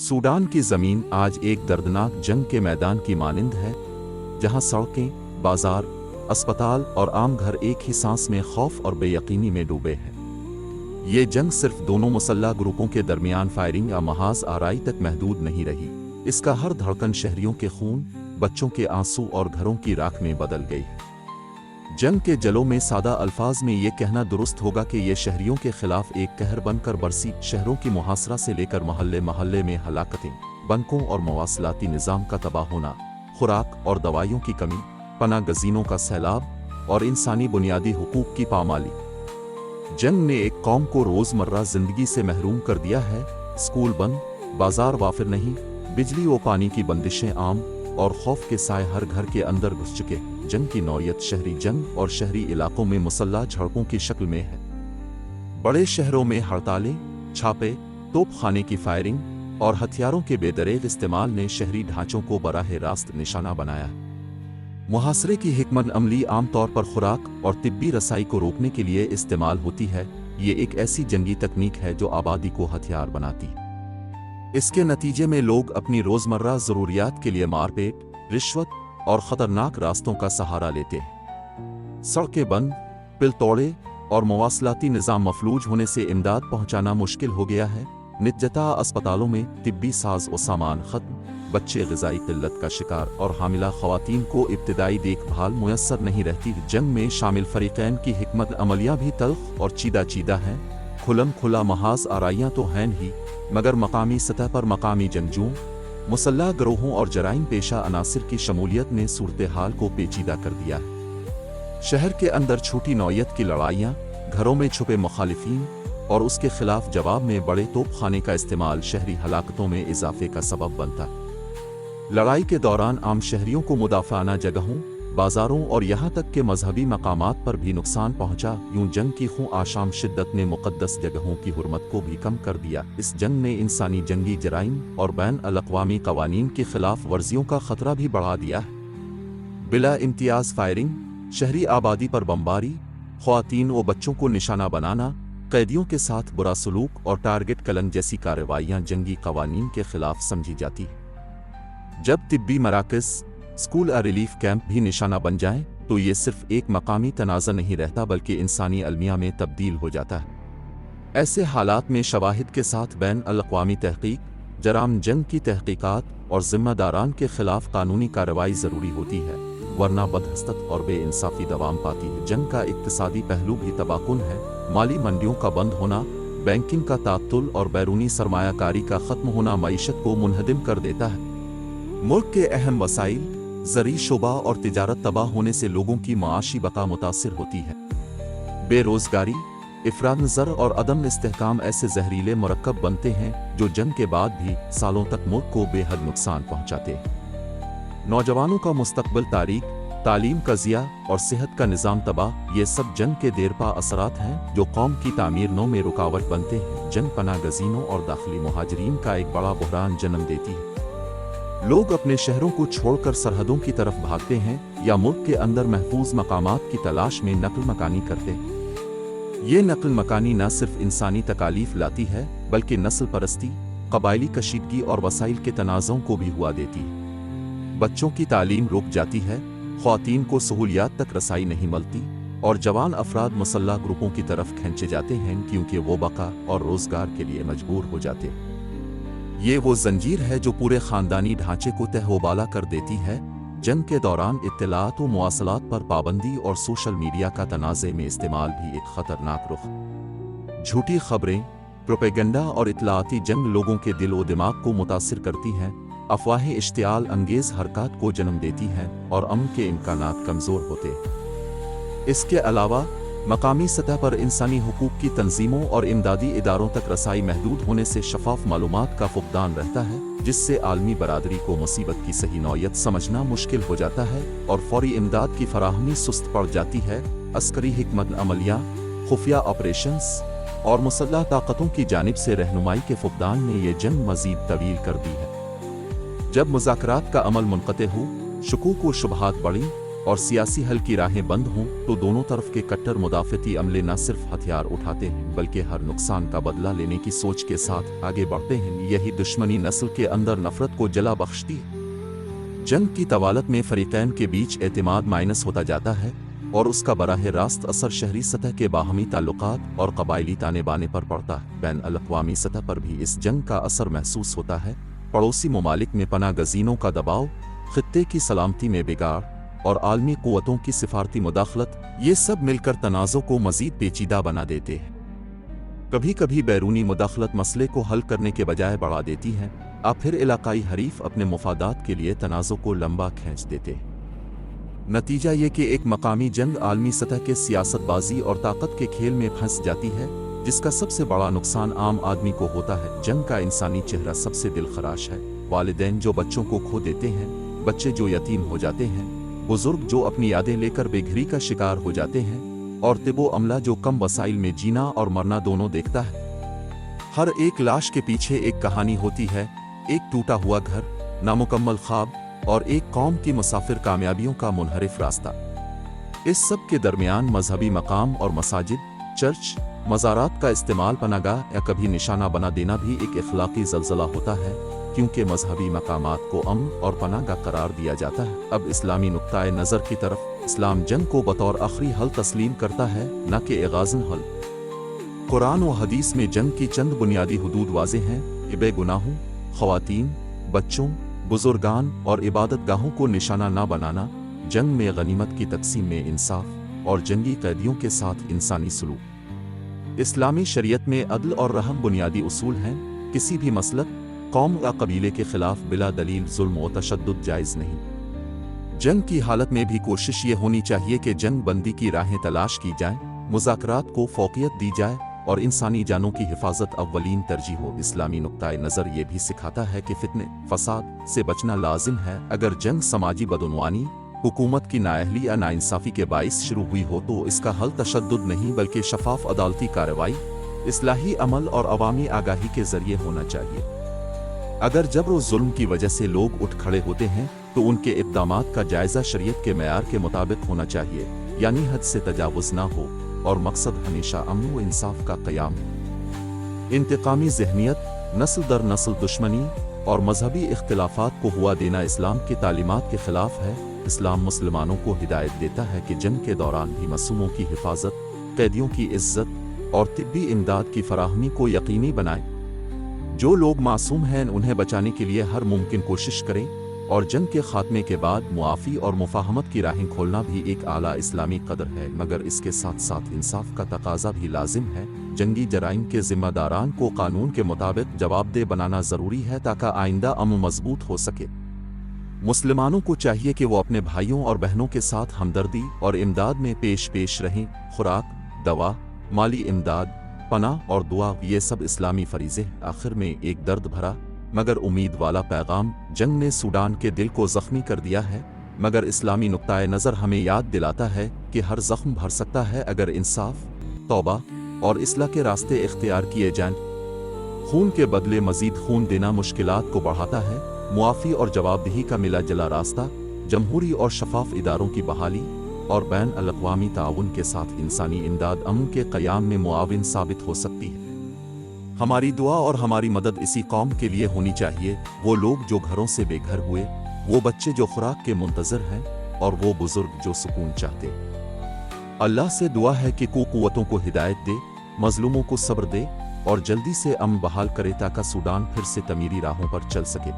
Sudan की ज़मीन आज एक दर्दनाक जंग के मैदान की मानिंद है, जहां सड़कें, बाजार, अस्पताल और आम घर एक ही सांस में खौफ और बेयकीनी में डूबे हैं। ये जंग सिर्फ दोनों मुसल्लह ग्रुपों के दरमियान फायरिंग या महाज आराई तक महदूद नहीं रही। इसका हर धड़कन शहरियों के खून, बच्चों के आंसू और घरों की राख में बदल गई है। जंग के जलों में सादा अल्फाज में ये कहना दुरुस्त होगा कि ये शहरियों के खिलाफ एक कहर बनकर बरसी। शहरों की मुहासरा से लेकर महल्ले महल्ले में हलाकतें, बंकों और मवासलाती निज़ाम का तबाह होना, खुराक और दवाइयों की कमी, पनाह गज़ीनों का सैलाब और इंसानी बुनियादी हुकूक की पामाली। जंग ने एक कौम को रोज़मर्रा ज़िंदगी से महरूम कर दिया है। स्कूल बंद, बाजार वाफिर नहीं, बिजली व पानी की बंदिशें आम और खौफ के साए हर घर के अंदर घुस चुके। जंग की नौयत शहरी जंग और शहरी इलाकों में मुसल्लह झड़पों की शक्ल में है। बड़े शहरों में हड़तालें, छापे, तोपखाने की फायरिंग और हथियारों के बेदरेग इस्तेमाल ने शहरी ढांचों को बराह रास्त निशाना बनाया। मुहासरे की हिकमत अमली आमतौर पर खुराक और तिब्बी रसाई को रोकने के लिए इस्तेमाल होती है। ये एक ऐसी जंगी तकनीक है जो आबादी को हथियार बनाती। इसके नतीजे में लोग अपनी रोज़मर्रा ज़रूरियात के लिए मारपीट, रिश्वत और ख़तरनाक रास्तों का सहारा लेते हैं। सड़कें बंद, पिल तोड़े और मवासलाती निज़ाम मफलूज होने से इमदाद पहुंचाना मुश्किल हो गया है। निजता अस्पतालों में तिब्बी साज व सामान ख़त्म, बच्चे ग़िज़ाई किल्लत का शिकार और हामिला ख़वातीन को इब्तिदाई देखभाल मुयस्सर नहीं रहती। जंग में शामिल फ़रीक़ैन की हिकमत अमलियाँ भी तल्ख़ और चीदा चीदा हैं। खुलम खुला महाज आराइयाँ तो हैं ही, मगर मकामी सतह पर मकामी जंगजुओं, मुसल्लह गिरोहों और जराइम पेशा अनासिर की शमूलियत ने सूरत हाल को पेचीदा कर दिया है। शहर के अंदर छोटी नौयत की लड़ाइयाँ, घरों में छुपे मुखालिफिन और उसके खिलाफ जवाब में बड़े तोपखाने का इस्तेमाल शहरी हलाकतों में इजाफे का सबब बनता है। लड़ाई के दौरान आम शहरियों को मुदाफ़ाना जगहों, बाजारों और यहाँ तक के मजहबी मकामात पर भी नुकसान पहुँचा। यूं जंग की खूं आशाम शिद्दत ने मुक़द्दस जगहों की हुर्मत को भी कम कर दिया। इस जंग ने इंसानी जंगी जराइम और बैन अल-अक़वामी क़वानीन की खिलाफ वर्जियों का ख़तरा भी बढ़ा दिया है। बिला इम्तियाज़ फायरिंग, शहरी आबादी पर बमबारी, ख़वातीन व बच्चों को निशाना बनाना, कैदियों के साथ बुरा सलूक और टारगेट कलन जैसी कार्रवाइयाँ जंगी क़वानीन के खिलाफ समझी जाती हैं। जब तिब्बी मराकज़, स्कूल और रिलीफ कैंप भी निशाना बन जाएं, तो ये सिर्फ एक मकामी तनाज़ा नहीं रहता बल्कि इंसानी अलमिया में तब्दील हो जाता है। ऐसे हालात में शवाहिद के साथ बैन अल-अक़वामी तहक़ीक़, जराम जंग की तहक़ीक़ात और ज़िम्मेदारान के खिलाफ कानूनी कार्रवाई ज़रूरी होती है, वरना बदहस्तत और बेइंसाफ़ी दवाम पाती है। जंग का इक़्तिसादी पहलू भी तबाहकुन है। माली मंडियों का बंद होना, बैंकिंग का ताअत्तुल और बैरूनी सरमायाकारी का ख़त्म होना मईशत को मुनहदिम कर देता है। मुल्क के अहम वसाइल, ज़री शोबा और तिजारत तबाह होने से लोगों की माशी बका मुतासिर होती है। बेरोज़गारी, इफ़राद नज़र और अदम इस्तेहकाम ऐसे जहरीले मरकब बनते हैं जो जंग के बाद भी सालों तक मुल्क को बेहद नुकसान पहुँचाते हैं। नौजवानों का मुस्तक़बिल तारीक, तालीम का ज़िया और सेहत का निज़ाम तबाह, ये सब जंग के देरपा असरात हैं जो कौम की तामीर नौ में रुकावट बनते हैं। जंग पनाह गज़ीनों और दाखिली मुहाजिरीन का एक बड़ा बहरान जन्म देती है। लोग अपने शहरों को छोड़कर सरहदों की तरफ भागते हैं या मुल्क के अंदर महफूज मकामात की तलाश में नकल मकानी करते हैं। ये नकल मकानी न सिर्फ इंसानी तकालीफ लाती है बल्कि नस्ल परस्ती, कबायली कशीदगी और वसाइल के तनाज़ों को भी हुआ देती है। बच्चों की तालीम रुक जाती है, ख़वातीन को सहूलियात तक रसाई नहीं मिलती और जवान अफराद मुसल्लह ग्रुपों की तरफ खींचे जाते हैं क्योंकि वो बका और रोज़गार के लिए मजबूर हो जाते हैं। ये वो जंजीर है जो पूरे ख़ानदानी ढांचे को तहवाबाला कर देती है। जंग के दौरान इत्तलात व मवासलात पर पाबंदी और सोशल मीडिया का तनाज़े में इस्तेमाल भी एक ख़तरनाक रुख। झूठी ख़बरें, प्रोपेगेंडा और इत्तलाती जंग लोगों के दिल व दिमाग को मुतासिर करती हैं, अफवाहें इश्तियाल अंगेज़ हरकत को जन्म देती हैं और अमन के इम्कानात कमज़ोर होते हैं। इसके अलावा मकामी सतह पर इंसानी हुकूक की तंजीमों और इमदादी इदारों तक रसाई महदूद होने से शफाफ मालूमात का फुक़दान रहता है, जिससे आलमी बरादरी को मुसीबत की सही नौयत समझना मुश्किल हो जाता है और फौरी इमदाद की फराहमी सुस्त पड़ जाती है। अस्करी हिकमत अमलियाँ, खुफिया ऑपरेशंस और मुसल्लह ताकतों की जानिब से रहनुमाई के फुक़दान ने यह जंग मज़ीद तवील कर दी है। जब मुज़ाकरात का अमल मुनक़ते हो, शुकूक व शुबहात बढ़ी और सियासी हल की राहें बंद हों तो दोनों तरफ के कट्टर मुदाफ़ती अमले न सिर्फ हथियार उठाते हैं बल्कि हर नुकसान का बदला लेने की सोच के साथ आगे बढ़ते हैं। यही दुश्मनी नस्ल के अंदर नफरत को जला बख्शती है। जंग की तवालत में फरीकैन के बीच एतमाद माइनस होता जाता है और उसका बराह रास्त असर शहरी सतह के बाहमी ताल्लुकात और कबायली ताने बाने पर पड़ता है। बैन अल-अक़वामी सतह पर भी इस जंग का असर महसूस होता है। पड़ोसी ममालिक में पनाह गज़ीनों का दबाव, खित्ते की सलामती में बिगाड़ और आलमी क़ुव्वतों की सिफारती मुदाखलत, ये सब मिलकर तनाज़ों को मज़ीद पेचीदा बना देते हैं। कभी कभी बैरूनी मुदाखलत मसले को हल करने के बजाय बढ़ा देती है, और फिर इलाकाई हरीफ अपने मुफादात के लिए तनाज़ों को लंबा खींच देते हैं। नतीजा ये कि एक मकामी जंग आलमी सतह के सियासतबाजी और ताकत के खेल में फंस जाती है, जिसका सबसे बड़ा नुकसान आम आदमी को होता है। जंग का इंसानी चेहरा सबसे दिलखराश है। वालिदैन जो बच्चों को खो देते हैं, बच्चे जो यतीम हो जाते हैं, बुजुर्ग जो अपनी यादें लेकर बेघरी का शिकार हो जाते हैं, और तिबो अमला जो कम वसाइल में जीना और मरना दोनों देखता है। हर एक लाश के पीछे एक कहानी होती है, एक टूटा हुआ घर, नामुकम्मल ख्वाब और एक कौम की मुसाफिर कामयाबियों का मुनहरिफ रास्ता। इस सब के दरमियान मजहबी मकाम और मसाजिद, चर्च, मज़ारात का इस्तेमाल पनागाह या कभी निशाना बना देना भी एक इखलाकी ज़लज़ला होता है, क्योंकि मजहबी मकामात को अमन और पनागाह करार दिया जाता है। अब इस्लामी नुक्ताए नज़र की तरफ, इस्लाम जंग को बतौर आखिरी हल तस्लीम करता है, न कि एगाज़न हल। कुरान व हदीस में जंग की चंद बुनियादी हुदूद वाज़ेह हैं कि बेगुनाहों, ख़वातीन, बच्चों, बुजुर्गान और इबादत गाहों को निशाना न बनाना, जंग में गनीमत की तकसीम में इंसाफ और जंगी कैदियों के साथ इंसानी सलूक। इस्लामी शरीयत में अदल और रहम बुनियादी उसूल हैं। किसी भी मसलक, कौम या कबीले के खिलाफ बिला दलील जुल्म व तशद्दुद जायज़ नहीं। जंग की हालत में भी कोशिश ये होनी चाहिए कि जंग बंदी की राहें तलाश की जाएं, मुज़ाकरात को फ़ौक़ियत दी जाए और इंसानी जानों की हिफाजत अव्वलीन तरजीह हो। इस्लामी नुक्ताए नज़र ये भी सिखाता है कि फितने, फसाद से बचना लाजिम है। अगर जंग समाजी बदउनवानी, हुकूमत की नाअहली या नाइंसाफ़ी के बाइस शुरू हुई हो तो इसका हल तशद्दुद नहीं बल्कि शफाफ अदालती कार्रवाई, इस्लाही अमल और अवामी आगाही के ज़रिए होना चाहिए। अगर जबर व जुल्म की वजह से लोग उठ खड़े होते हैं तो उनके इक़दामात का जायज़ा शरीयत के मयार के मुताबिक होना चाहिए, यानी हद से तजावुज़ ना हो और मकसद हमेशा अमन व इंसाफ का क़याम हो। इंतकामी ज़हनियत, नस्ल दर नस्ल दुश्मनी और मजहबी इख्तिलाफ़ात को हुआ देना इस्लाम की तालीमात के ख़िलाफ़ है। इस्लाम मुसलमानों को हिदायत देता है कि जंग के दौरान भी मासूमों की हिफाजत, कैदियों की इज्जत और तिब्बी इमदाद की फराहमी को यकीनी बनाएं। जो लोग मासूम हैं उन्हें बचाने के लिए हर मुमकिन कोशिश करें और जंग के खात्मे के बाद मुआफ़ी और मुफाहमत की राहें खोलना भी एक आला इस्लामी कदर है, मगर इसके साथ साथ इंसाफ का तकाजा भी लाजिम है। जंगी जराइम के ज़िम्मेदारान को कानून के मुताबिक जवाबदेह बनाना ज़रूरी है ताकि आइंदा अमन मजबूत हो सके। मुसलमानों को चाहिए कि वो अपने भाइयों और बहनों के साथ हमदर्दी और इमदाद में पेश रहें। खुराक, दवा, माली इमदाद, पनाह और दुआ, ये सब इस्लामी फरीज़े। आखिर में एक दर्द भरा मगर उम्मीद वाला पैगाम। जंग ने सूडान के दिल को ज़ख्मी कर दिया है, मगर इस्लामी नुक्ताए नज़र हमें याद दिलाता है कि हर ज़ख्म भर सकता है अगर इंसाफ, तौबा और इस्लाह के रास्ते इख्तियार किए जाएं। खून के बदले मज़ीद खून देना मुश्किलात को बढ़ाता है। मुआफ़ी और जवाबदेही का मिला जला रास्ता, जमहूरी और शफाफ इदारों की बहाली और बैन अल-अक़वामी ताउन के साथ इंसानी इमदाद अमन के क़याम में मुआविन साबित हो सकती है। हमारी दुआ और हमारी मदद इसी कौम के लिए होनी चाहिए, वो लोग जो घरों से बेघर हुए, वो बच्चे जो खुराक के मुंतज़र हैं और वो बुज़ुर्ग जो सुकून चाहते। अल्लाह से दुआ है कि क़ुव्वतों को हिदायत दे, मज़लूमों को सब्र दे और जल्दी से अमन बहाल करे ताकि सूडान फिर से तमीरी राहों पर चल सके।